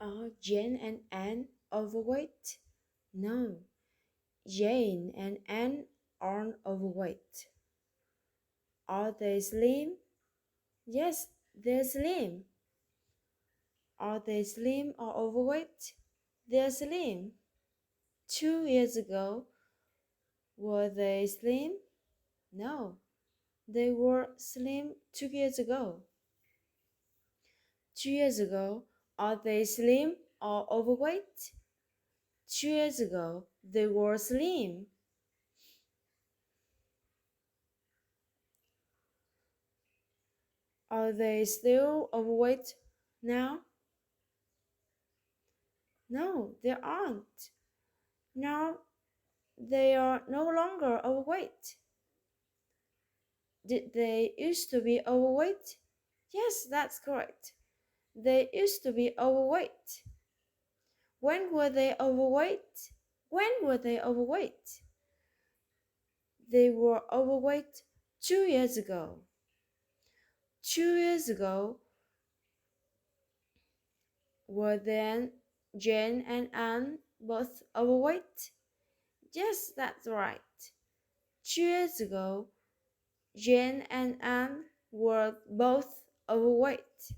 Are Jane and Anne overweight? No, Jane and Anne aren't overweight. Are they slim? Yes, they're slim. Are they slim or overweight? They're slim. 2 years ago, were they slim? No, they were slim 2 years ago. 2 years ago, are they slim or overweight? 2 years ago, they were slim. Are they still overweight now? No, they aren't. Now they are no longer overweight. Did they used to be overweight? Yes, that's correct. They used to be overweight. When were they overweight? When were they overweight? They were overweight 2 years ago. 2 years ago, were then Jane and Anne both overweight? Yes, that's right. 2 years ago, Jane and Anne were both overweight.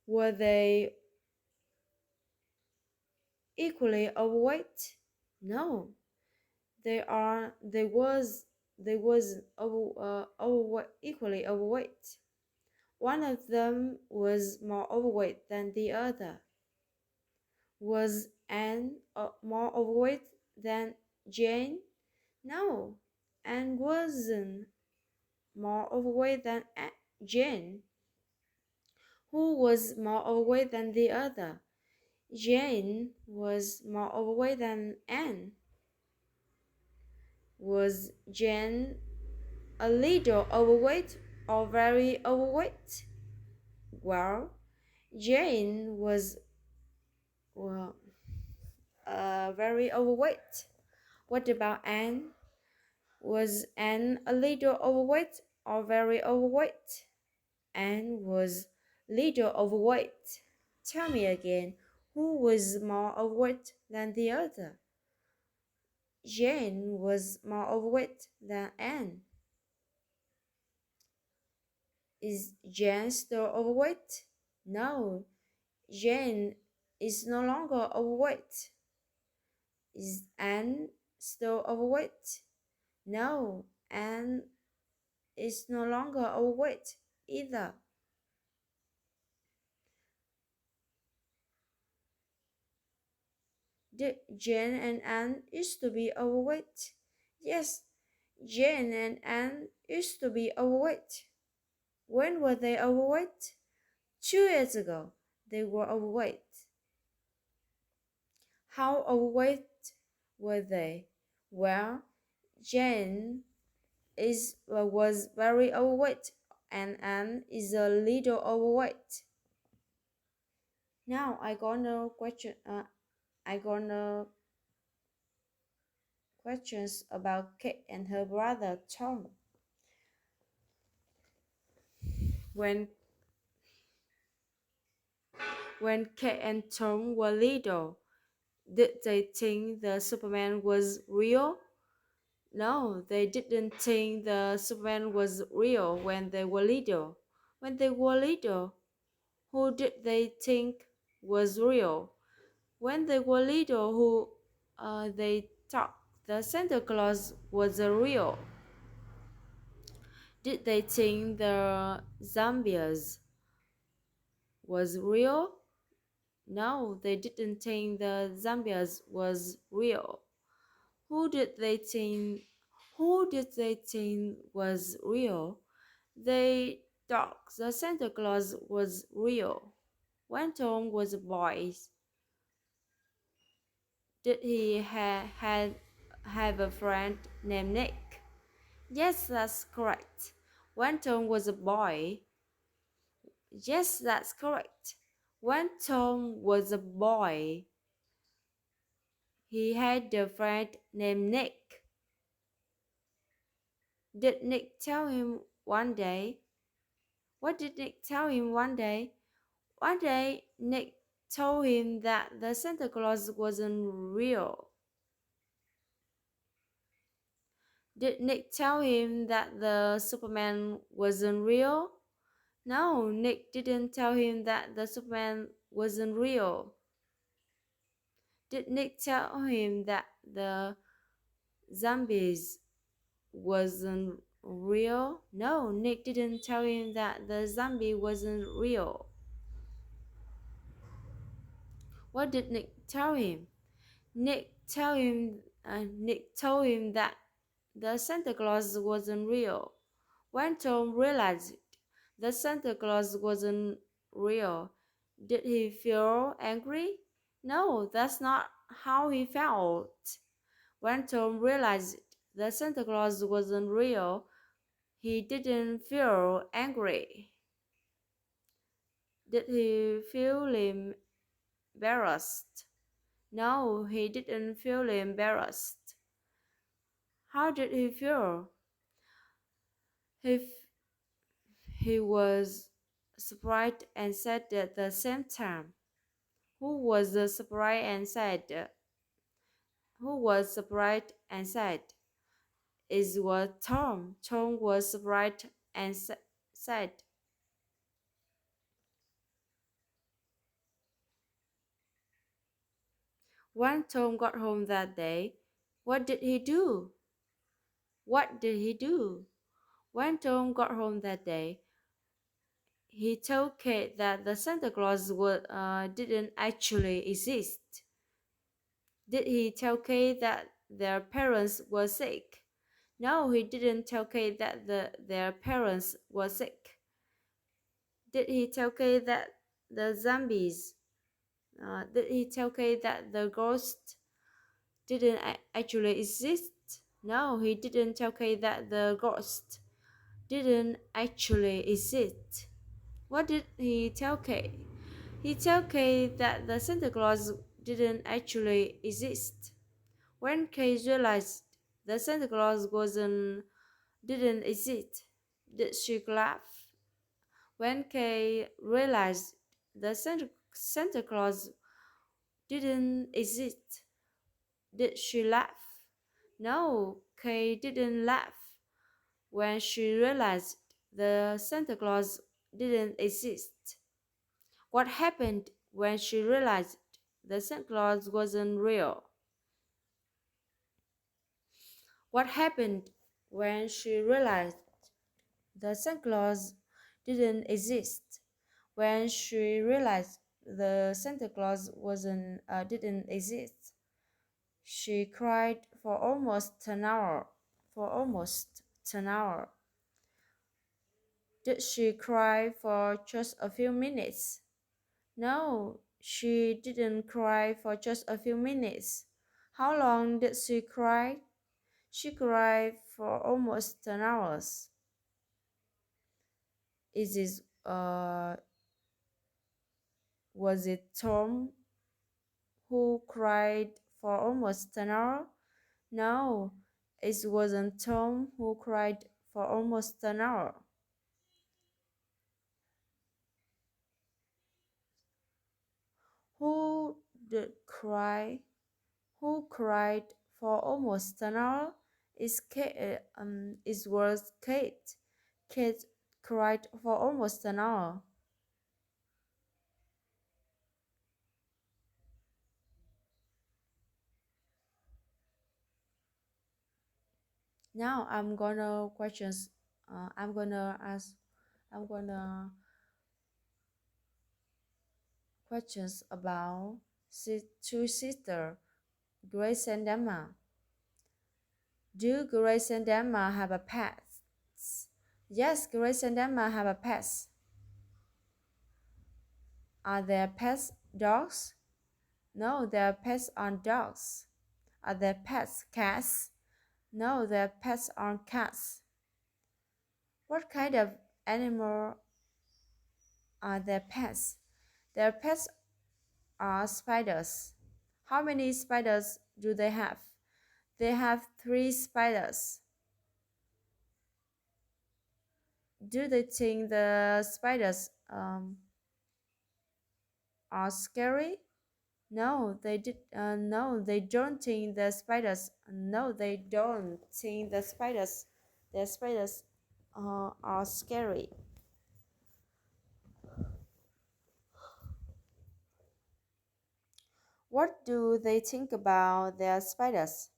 Were they equally overweight? No, they was equally overweight. One of them was more overweight than the other. Was Anne more overweight than Jane? No, Anne wasn't more overweight than Jane. Who was more overweight than the other? Jane was more overweight than Anne. Was Jane a little overweight or very overweight? Well, Jane was well, very overweight. What about Anne? Was Anne a little overweight or very overweight? Anne was little overweight. Tell me again, who was more overweight than the other? Jane was more overweight than Anne. Is Jane still overweight? No, Jane is no longer overweight. Is Anne still overweight? No, Anne is no longer overweight either. Did Jane and Anne used to be overweight? Yes, Jane and Anne used to be overweight. When were they overweight? 2 years ago, they were overweight. How overweight were they? Well, Jane was very overweight and Anne is a little overweight. Now I gonna questions about Kate and her brother Tom. When Kate and Tom were little, did they think the Superman was real? No, they didn't think the Superman was real when they were little. When they were little, who did they think was real? When they were little, who they thought the Santa Claus was real? Did they think the zombies was real? No, they didn't think the zombies was real. Who did they think was real? They thought the Santa Claus was real. When Tom was a boy, did he have a friend named Nick? Yes, that's correct. When Tom was a boy, yes, that's correct. When Tom was a boy, he had a friend named Nick. Did Nick tell him one day? What did Nick tell him one day? One day, Nick told him that the Santa Claus wasn't real. Did Nick tell him that the Superman wasn't real? No, Nick didn't tell him that the Superman wasn't real. Did Nick tell him that the zombies wasn't real? No, Nick didn't tell him that the zombie wasn't real. What did Nick tell him? Nick told him that the Santa Claus wasn't real. When Tom realized the Santa Claus wasn't real, did he feel angry? No, that's not how he felt. When Tom realized the Santa Claus wasn't real, he didn't feel angry. Did he feel embarrassed? No, he didn't feel embarrassed. How did he feel? He, he was surprised and sad at the same time. Who was surprised and sad? Who was surprised and sad? It was Tom. Tom was surprised and sad. When Tom got home that day, what did he do? What did he do? When Tom got home that day, he told Kate that the Santa Claus didn't actually exist. Did he tell Kate that their parents were sick? No, he didn't tell Kate that their parents were sick. Did he tell Kate that the zombies? Did he tell Kate that the ghost didn't actually exist? No, he didn't tell Kate that the ghost didn't actually exist. What did he tell Kate? He told Kate that the Santa Claus didn't actually exist. When Kate realized the Santa Claus didn't exist, did she laugh? When Kate realized the Santa Claus didn't exist, did she laugh? No, Kate didn't laugh. When she realized the Santa Claus didn't exist, what happened when she realized the Santa Claus wasn't real? What happened when she realized the Santa Claus didn't exist? When she realized the Santa Claus didn't exist, she cried for almost an hour. For almost an hour. Did she cry for just a few minutes? No, she didn't cry for just a few minutes. How long did she cry? She cried for almost 10 hours. Is it was it Tom who cried for almost an hour? No, it wasn't Tom who cried for almost an hour. Who did cry? Who cried for almost an hour? It was Kate. Kate cried for almost an hour. Now I'm gonna questions. I'm gonna ask. I'm gonna questions about two sisters, Grace and Emma. Do Grace and Emma have a pet? Yes, Grace and Emma have a pet. Are their pets dogs? No, their pets aren't dogs. Are their pets cats? No, their pets aren't cats. What kind of animal are their pets? Their pets are spiders. How many spiders do they have? They have 3 spiders. Do they think the spiders are scary? No, they did. No, they don't think the spiders. No, they don't think the spiders. The spiders are scary. What do they think about their spiders?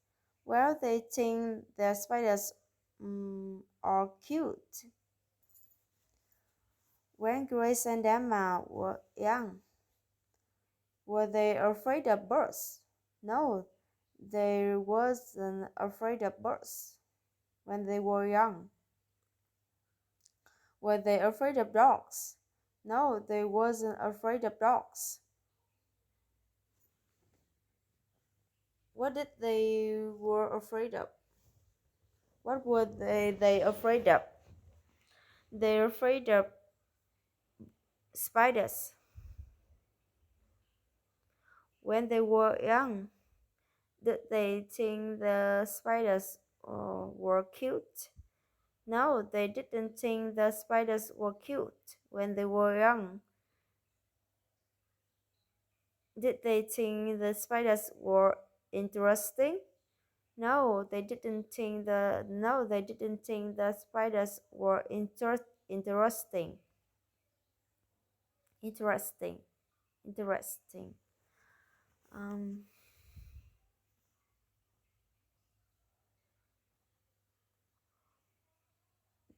Well, they think their spiders are cute. When Grace and Emma were young, were they afraid of birds? No, they wasn't afraid of birds when they were young. Were they afraid of dogs? No, they wasn't afraid of dogs. What did they were afraid of? What were they afraid of? They're afraid of spiders. When they were young, did they think the spiders were cute? No, they didn't think the spiders were cute when they were young. Did they think the spiders were interesting? They didn't think the spiders were interesting. Interesting. Interesting. Um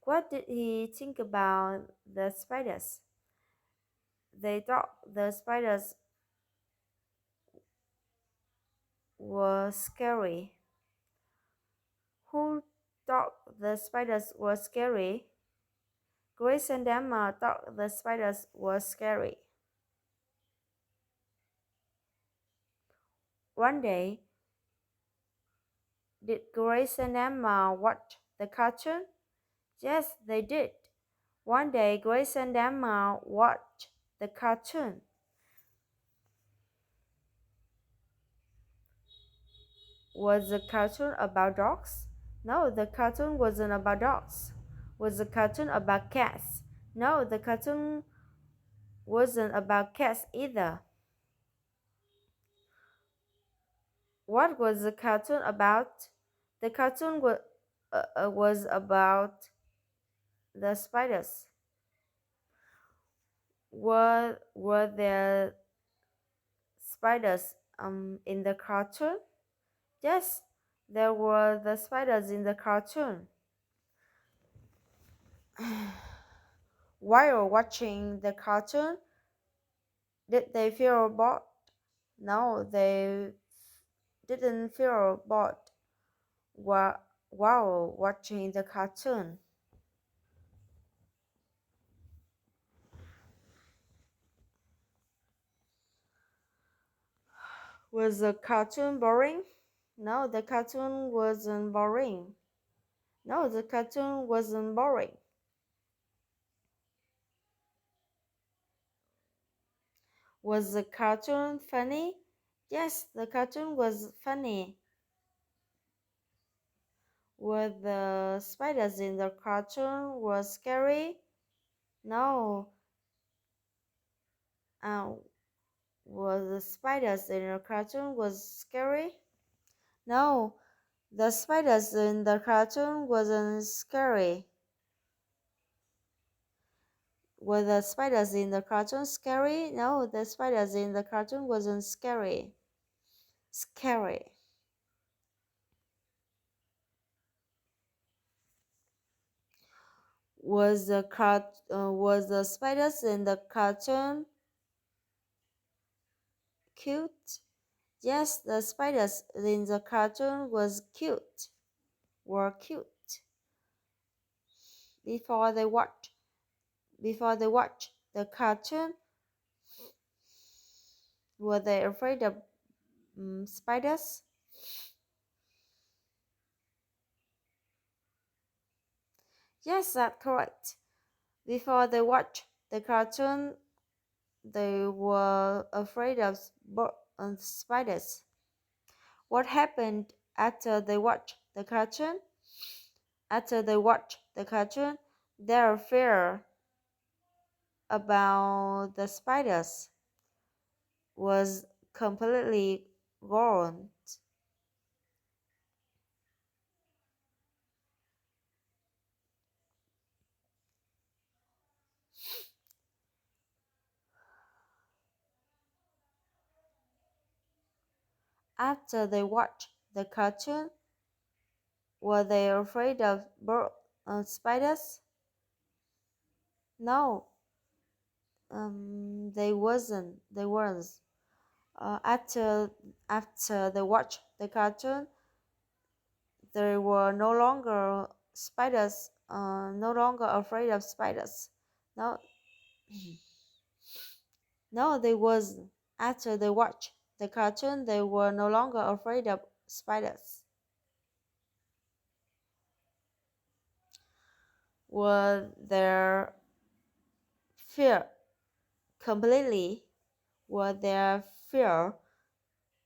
what did he think about the spiders? They thought the spiders were scary. Who thought the spiders were scary? Grace and Emma thought the spiders were scary. One day, did Grace and Emma watch the cartoon? Yes, they did. One day, Grace and Emma watched the cartoon. Was the cartoon about dogs? No, the cartoon wasn't about dogs. Was the cartoon about cats? No, the cartoon wasn't about cats either. What was the cartoon about? The cartoon was about the spiders. Were there spiders in the cartoon? Yes, there were the spiders in the cartoon. While watching the cartoon, did they feel bored? No, they didn't feel bored while watching the cartoon. Was the cartoon boring? No, the cartoon wasn't boring. No, the cartoon wasn't boring. Was the cartoon funny? Yes, the cartoon was funny. Were the spiders in the cartoon were scary? No. Uh, were the spiders in the cartoon was scary? No, the spiders in the cartoon wasn't scary. Were the spiders in the cartoon scary? No, the spiders in the cartoon wasn't scary. Scary. Was the spiders in the cartoon cute? Yes, the spiders in the cartoon were cute. Before they watched the cartoon, were they afraid of spiders? Yes, that's correct. Before they watched the cartoon, they were afraid of spiders. What happened after they watched the cartoon? After they watched the cartoon, their fear about the spiders. was completely gone. After they watched the cartoon, were they afraid of spiders? No, they wasn't. They weren't. After they watched the cartoon, they were no longer spiders. No longer afraid of spiders. No, no, they wasn't. After they watched the cartoon, they were no longer afraid of spiders. Were their fear completely? Were their fear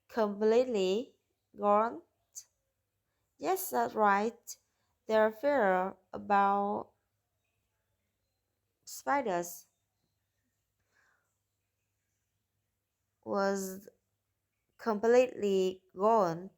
completely gone? Yes, that's right. Their fear about spiders was completely gone.